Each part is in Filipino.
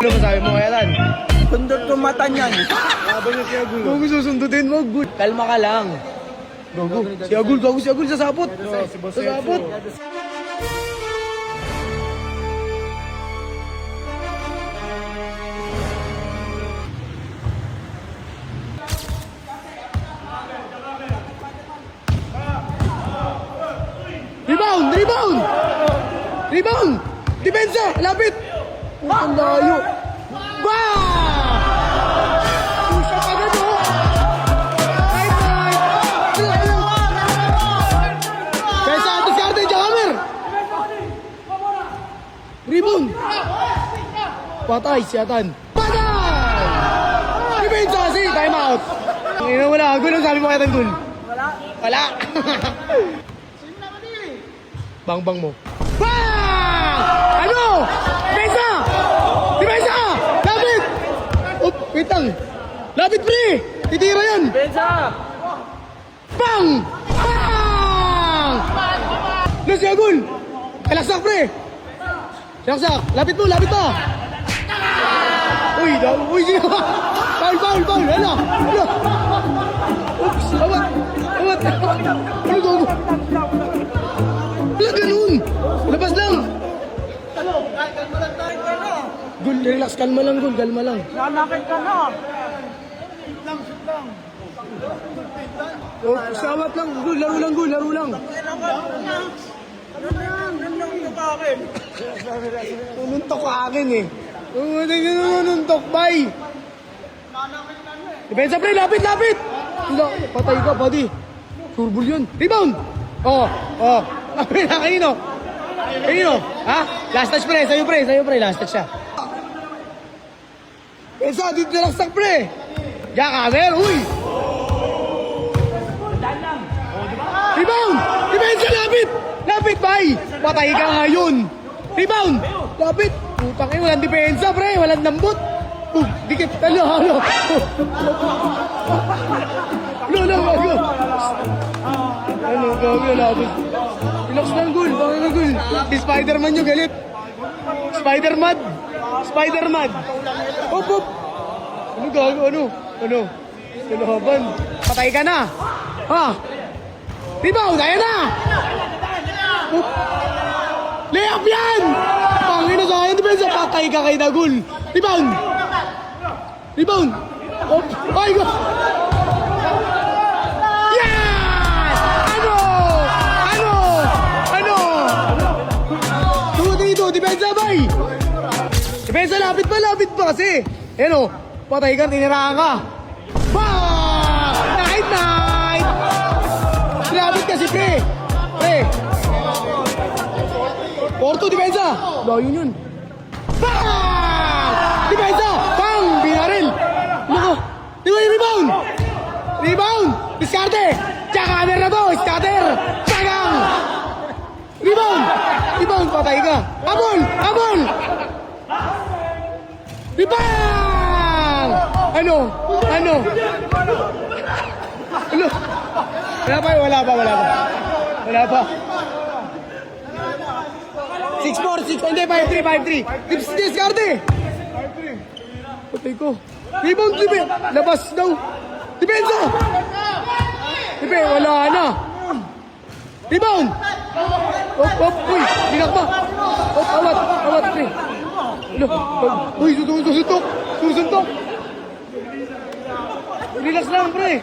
Ano masabi mo kaya Tan? Sundot ko mata niyan. Laban niya si Agul. Kung susundutin mo, good. Kalma ka lang. Gago. Si Agul, sasapot. Sasapot. Rebound! Depensa! Lapit! Ang layo! Ba! Push up agad o! Right! Kaysa ato si Arte, Jakamer! Rebound! Patay si Atan! Patay! Depensa kasi! Time out! Ngayon wala. Agul ang sabi mo kaya Tanggol? Wala! Bang mo. Bang! Ano? Depensa! Depensa! Lapit! Up, wait lang. Lapit, pre! Titira yan! Depensa! Bang! Bang! Nasi Agul! Kalaksak, pre! Kalaksak! Lapit mo, lapit pa! Uy, sino? Foul! Ano? Oops! Awat! Ano gago? Wala ganun! Labas lang! Gul, relax, kalma lang, Gul, kalma lang. Nanakit ka na! Oh, sawat lang, Gul, laro lang. Tununtok ka akin eh. Tununtok, bay! Depensa, pre, lapit! Wala, patay ka, buddy. Surbol yun. Rebound! Oh. Kanino? Ha? Last touch, pre. Sa'yo, pre. Last touch siya. Pensa, dito na laksak, pre. Jakamer, uy! Rebound! Depensa, lapit, bay! Patay ka ngayon. Rebound! Lapit! Putang ina, walang depensa, pre. Walang lambot. Dikit. Ano? Ano, gawin, labos. Relax lang, Gul. Bakit na, Gul? Si Spider-Man yung galit. Spider-Man. Op. Ano gago? Ano? Sinahaban. Patay ka na. Ha? Rebound, ayan na. Op. Layup yan! Pangina sa akin, depensa. Patay ka kay Dagul. Rebound. Op. Ay, go. Depensa, bay! Depensa, lapit pa kasi. Ayan o, patay ka, tiniraan ka. Bang! Night! Lapit kasi, pre. Porto, depensa. Layo yun. Bang! Depensa! Bang! Binaril. Nako. Di ba yung rebound? Diskarte. Jakamer na to. Scatter. Sagang. Rebound, patay ka. Abol! Rebound! Ano? Wala pa. 6-4, hindi, 5-3. Diskarte! Patay ko. Rebound, labas daw. Depensa! Wala na. Rebound! Op, uy, dinakpa. Op, awat, pre. Uy, susuntok. Relax lang, pre.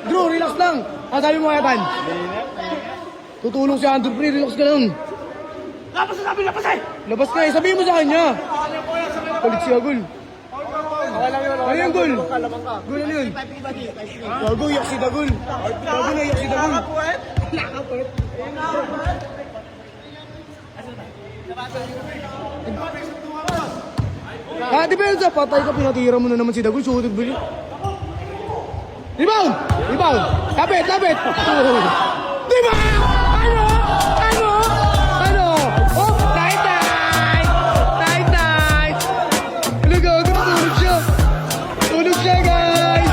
Drew, relax lang. Sabi mo, Evan. Tutulong si Andrew, pre. Relax ka lang. Labas ka eh. Sabihin mo sa kanya. Palit si Agul. Ano yung Gul? Gul, ano yun? Gago, iyak si Dagul. Nakapit. Depensa, patay ka, pinatira mo na naman si Dagul, sulit bili. Rebound! Rebound! Lapit, lapit! Diba? Ano? Ano? Ano? Oh, tight, tight! Tight, tight! Ano gago? Tulog siya! Tulog siya, guys!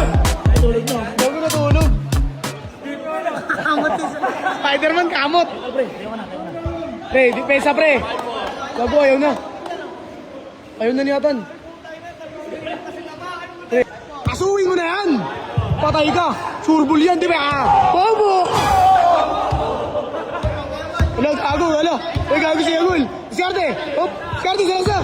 Tulog na. Gago na tulog. Kamot siya. Spider-Man, kamot! Pre, depensa, pre! Gago, ayaw na. Ayaw na ni Atan. Pre, kasuhin mo na yan! Patay ka! Surbol yan, di ba? Bobo! Wala, gago, wala. Uy, gago si Agul. Skarte! Hop! Skarte, salasa!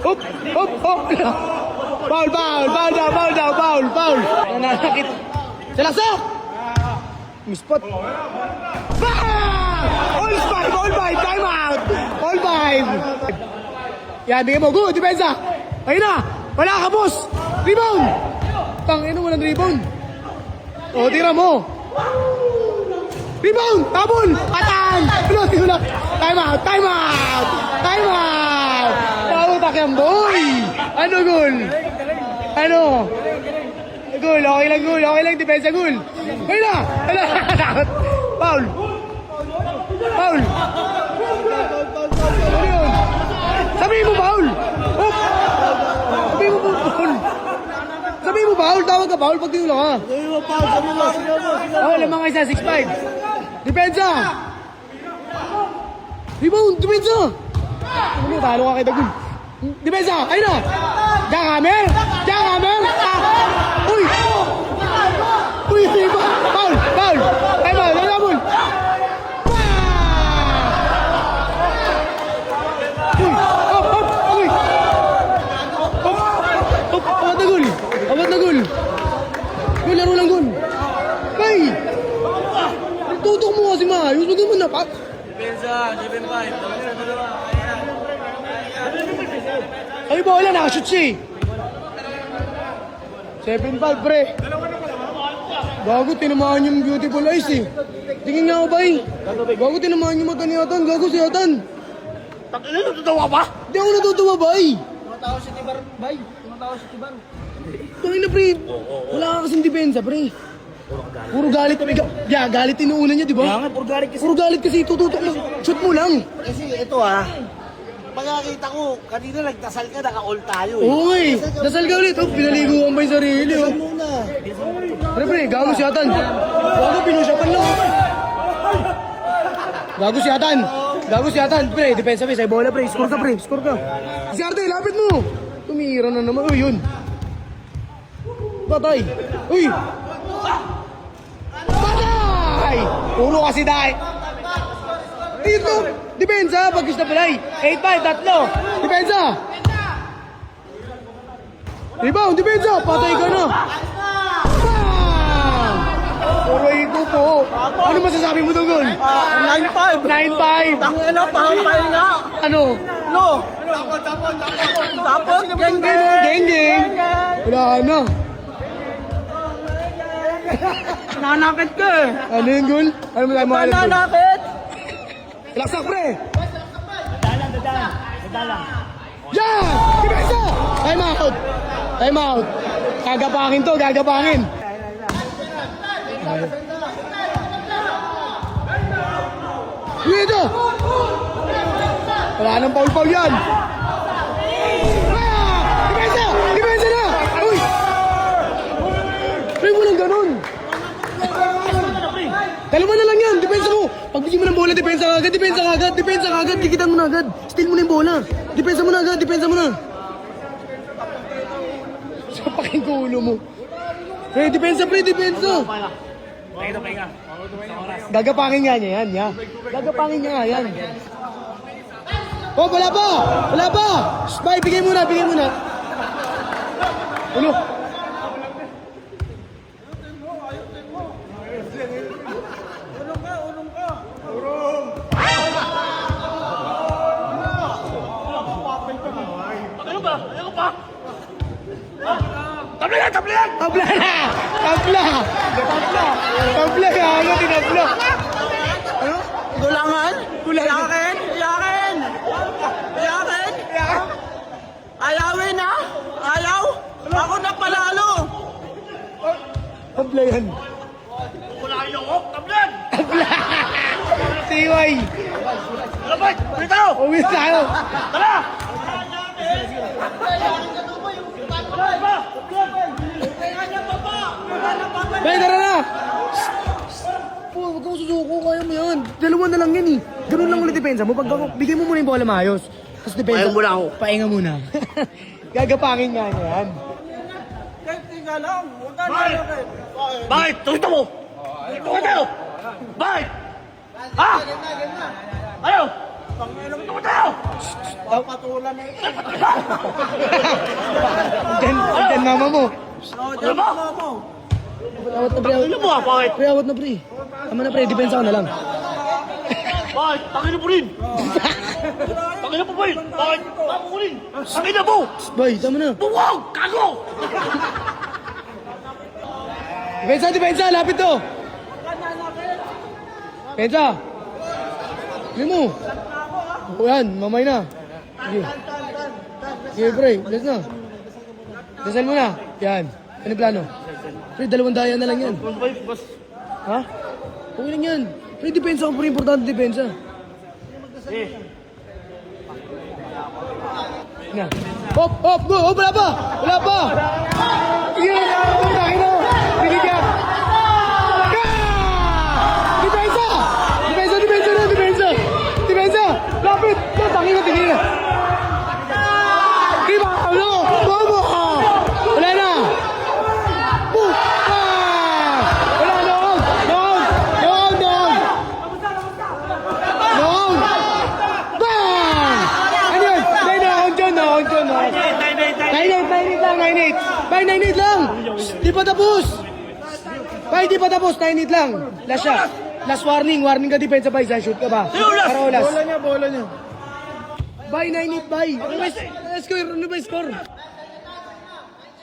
Hop! Hop! Hop! Hop! Foul, foul! Foul daw, foul daw, foul, foul! Nananakit. Salasa! Mispot. Bang! All five! All five! Time out! All five! Yan, bigay mo. Good, depensa. Ayun na. Wala ka, boss. Rebound. Tangina, walang rebound. O, tira mo. Rebound. Tabol. Atan. Ano, tira. Time out. Time out. Time out. Pautak yan, boy. Ano, goal? Ano? Goal. Okay lang, goal. Okay lang, depensa, goal. Ayun na. Wala. Foul. Foul. Ano yun? Sabihin mo, Paul! Hop! Sabihin mo, Paul! Sabihin mo, Paul! Tawag ka, Paul, pag tinula ka. Sabi mo, Paul, sabi mo, sige mo. Oo, lamang isa, 6'5". Depensa! Rebound! Depensa! Ano, talo ka kay Dagul. Depensa! Ayun na! Jakamer! Jakamer! Uy! Uy! Paul! Paul! Time out! Nagabol! Abot na gol! Gol, laro lang gol! Kay! Tutok mo kasi maayos, wag mo na pa! Depensa, 7-5. Ay ba, wala, nakashoot siya eh! 7-5 pre! Gago, tinamaan yung beautiful eyes eh! Tingin nga ako ba eh! Gago, tinamaan yung mata ni Atan! Gago si Atan! Takina, natutuwa ba? Di ako natutuwa ba eh! Tumatawa si Tibar, bay. Tumatawa si Tibar. Tangin na pre! Wala ka kasing depensa pre! Puro galit. Yeah, galit inuuna niya, di ba? Kaya nga, puro galit kasi. Puro galit kasi tututok mo. Shoot mo lang. Kasi ito pagkakita ko, kanina nagdasal ka, naka-all tayo eh. Oo eh. Dasal ka ulit. Oh, pinaliguan ba yung sarili oh. Muna. Pre, gago si Atan. Gago, pinusyapan lang. Gago si Atan. Gago si Atan. Pre, depensa pre. Sa'yo bola pre. Score ka pre. Score ka. Si Arte, lapit mo. Tumira na naman. Uy, yun. Patay. Uy. Patay. Puro kasi dahil. Dito. Depensa. Pagkis na palay. 8-5. Tatlo. Depensa. Rebound. Depensa. Patay ka na. Bang! Puro ito po. Ano masasabi mo doon, Gol? 9-5. 9-5. Tangina, pahampay nga. Ano? No. Tapos, geng. Geng. Wala na. Nanakit ka eh. Ano yung Gol? Ano mo tayo mga alam, Gol? Nanakit. Laksak, pre! Yan! Depensa! Time out! Time out! Gagapangin to, gagapangin! Dito! Wala nang paul-paul yan! Ah! Depensa! Depensa na! Uy! Pre, walang ganun! Dalawa na lang yan! Depensa mo! Pagbigyan mo ng bola, depensa ka agad! Depensa ka agad! Depensa ka agad! Dikitan mo na agad! Steal mo na yung bola! Depensa mo na agad! Depensa mo na! Sapakin ko ulo mo! Pre, depensa! Pre, depensa! Gagapangin nga niya yan, ya. Gagapangin niya nga yan. Oh, wala pa! Wala pa! Shh, bye, bigay muna, bigay muna. Ulo. Tabla! Tabla! Tabla! Ano, tinabla? Ano? Gulangan? Gulangan. Sa akin? tabla yan. Wala kayo ako, tablan! Tiway! Labay! Ulit tayo! Uwi tayo! Tara! Bay, tara na! Po, huwag kang susuko, kaya mo yan. Dalawa na lang yan eh. Ganun lang ulit depensa mo. Pag bigay mo muna yung bola maayos. Tapos depensa. Pahinga muna ako. Pahinga muna. Gagapangin nga niya yan. Bakit? Bakit? Tukita mo! Tukita tayo! Bakit? Ha? Ayaw! Tukita tayo! Papatulan na ito. Diyan mama mo. Ano ba? Awat na pre. Ano mo ah? Bakit? Pre, awat na pre. Tama na pre, depensa ko na lang. Bakit? Tangin mo rin! Tangin mo rin! Bakit? Tama mo rin! Tangin na mo! Bay, tama na. Buwag! Kago! Depensa, depensa, lapit to. Depensa. Hindi mo. O yan, mamay na. Sige. Sige pre, bless na. Dasal mo na. Yan. Ano yung plano? Pre, 2 daya na lang yan. Ha? Okay lang yan. Pre, depensa ko pre, importante depensa. Na. Hop, hop, go! Hop, wala pa! Wala pa! Yan! Ang takin na! Binigyan! Depensa! Depensa, depensa na, depensa! Depensa! Lapit! Tangin na, tingin na! Diba? Ano? Bobo! Wala na! Boom! Wala na! Noong! Noong! Noong! Noong! Bang! Ano yun? Noong dyan, noong dyan, noong. 9-8 lang, 9-8. Bay, 9-8 lang! Di pa tapos! Bay, di pa tapos, 9-8 lang. Last shot. Last warning, warning ka depensa, bay. Sa shoot ka ba? Para ulas. Bola niya, bola niya. Bay, 9-8, bay. Ano ba yung score? Ano ba yung score?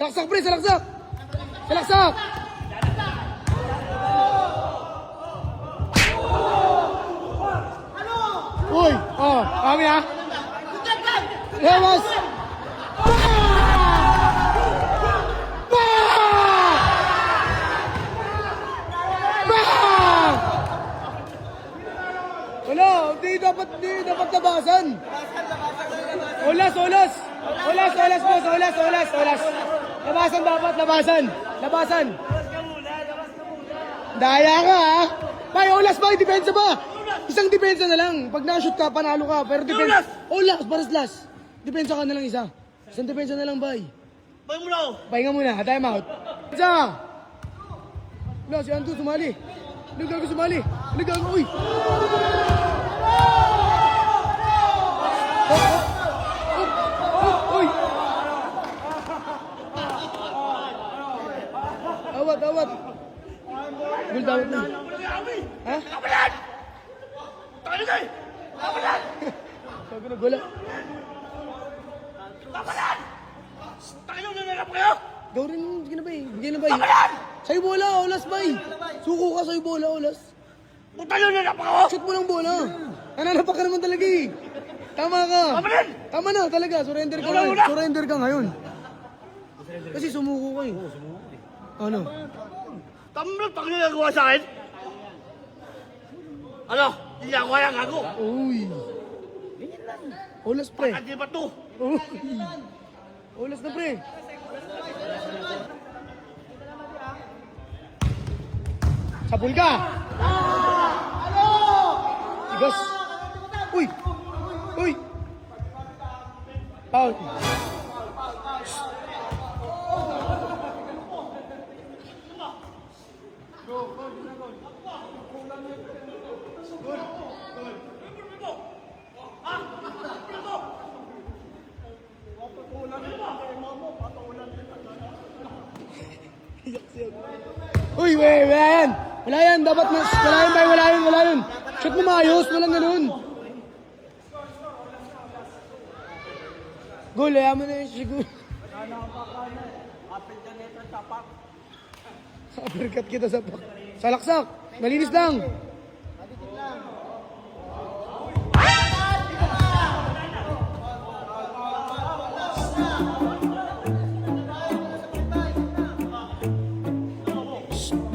Salaksak, pre, salaksak! Salaksak! Uy! Oh, kami ha? Lewas! Wala, di dapat labasan. Olas, olas. Olas, olas, boss. Olas, olas, olas. Labasan dapat, labasan. Labasan. Daya ka, ha? Bay, olas ba? Depensa ba? Isang depensa na lang. Pag na-shoot ka, panalo ka. Pero depensa... Olas, paras last. Depensa ka na lang isa. Isang depensa na lang, bay. Bay mo na ako! Pahinga muna, time out. Isa! Wala, si Anto sumali. Ano gago sumali? Ano gago? Uy! Uy! Awat, awat. Gul dawat na. Ha? Kapalan! Tangin na eh! Kapalan! Gago na gula. Kapalan! Tangin na nangarap kayo! Gawin, sige na ba eh. Bigyan na ba eh. Kapalan! Sa'yo bola, olas ba eh. Suko ka sa'yo bola, olas. Tangin na nangarap ako! Shoot mo ng bola. Nananapak ka naman talaga eh. Tama ka. Kapalan! Tama na talaga. Surrender ka Wala, ngayon. wala. Surrender ka ngayon. Kasi sumuko ka eh. Ano? Tama na tangin na nagawa sa akin! Ano? Hindi ako kaya gago! Uy. Olas pre. Hindi ba to? Uy. Olas na pre. Sabol ka. Tigas. Uy. Uy. Foul. Uy, wala yan. Wala yan, dapat mas, wala yan, bay, wala yan, wala yan. Shoot mo maayos, walang ganun. Gol, ayaw mo na yun, siguro. Uppercut kita sa pak. Salaksak, malinis lang.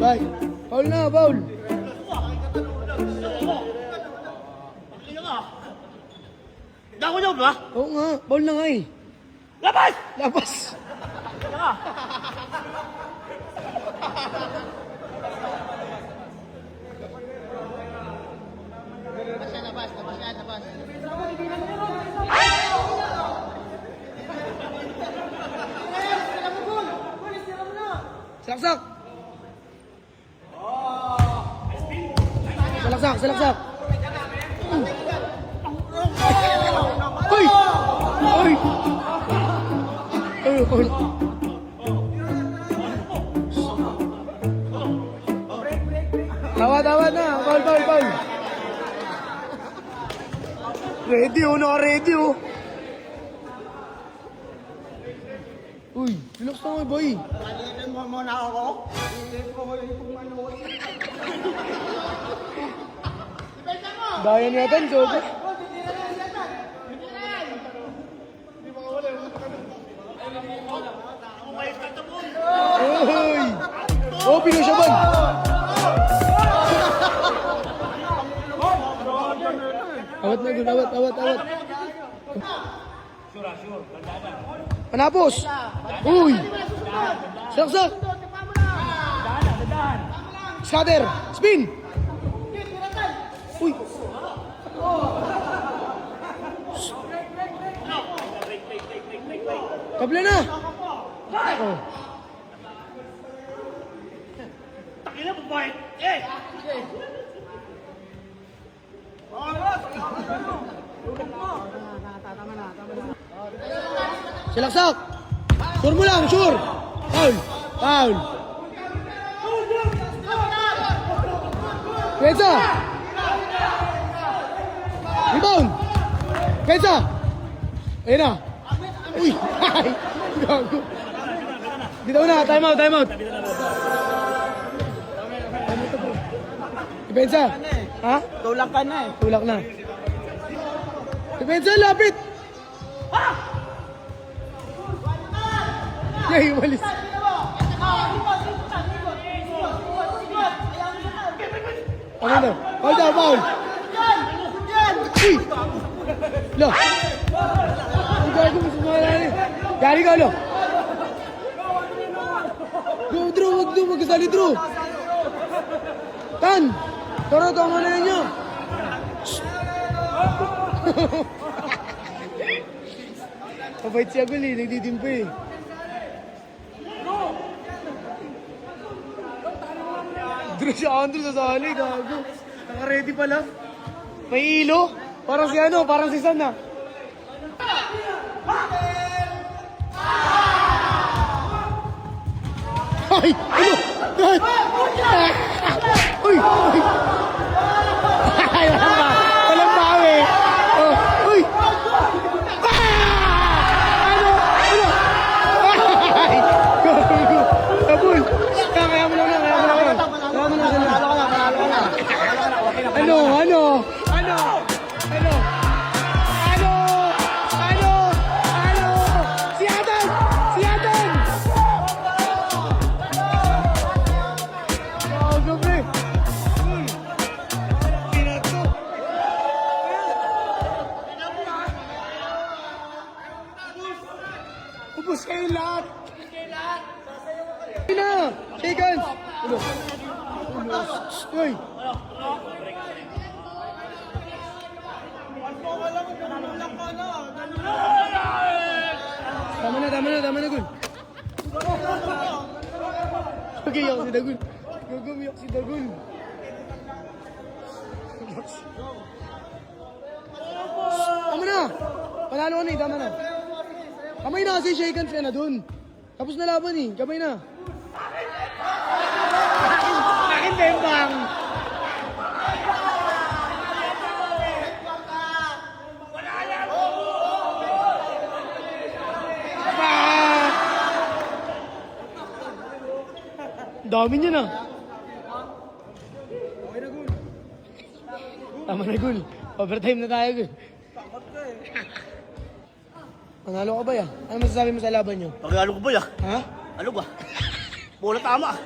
Bye. Foul na, foul. Kaya nga. Dako niyo ba? Oo nga, foul na nga eh. Labas! Labas. Kaya nga. Salaksak. Salaksak, salaksak. Hoy! Hoy! Hoy! Tawa na. Foul. Ready oh, naka-ready oh. Uy, relax na nga boy. Palitin mo muna ako. Pilitin ko mo yung manood. Daya niya tan, Jogo. Uy! Oh, pinusyaban! Awat na gun, awat. Panapos! Uy! Saksak! Scatter! Spin! Uy! Kabla na! Oh. Takina mo ba? Eh! Silaksak! Sure mo lang, sure! Foul! Pensa! Rebound! Pensa! Ayun na! Uy! Ay! Gago! Dito na, time out! Pensa! Ha? Tulak ka na eh. Tulak na. Pensa, lapit! Yay, umalis. Ano na? Foul daw, foul! Uy! Lo! Ang gago mo sumalali. Gari ka, lo! Go, Drew! Wag kasali, Drew! Tan! Tara, tama na niyo! Mabait siya gul eh, nagdidimpo eh. Drew si Andrew sasali, gago. Naka-ready pala. May ilo. Parang si ano, parang si San ah. Ay! Ano? Ay! Uy! Uy! Ay! Walang bawi! Oh! Uy! Ano? Ay! Kabul! Kaya mo lang. Ano? Si Adan! Oh, gabi! Pinato! Ubus kayo lahat! Hindi na! Shake hands! Ulo! Uy! Tama na, Gun. Gagiyak si Dagun. Gagamiyak si Dagun. Tama na! Panalo ka na eh, tama na. Kamay na kasi shake hands ka na dun. Tapos na laban eh, kamay na. Akin bembang! Dami niya na. Tama na, Gul. Overtime na tayo, Gul. Panalo ka ba ya? Ano masasabi mo sa laban niyo? Pagkalo ko ba ya? Ha? Ano ba? Bola tama.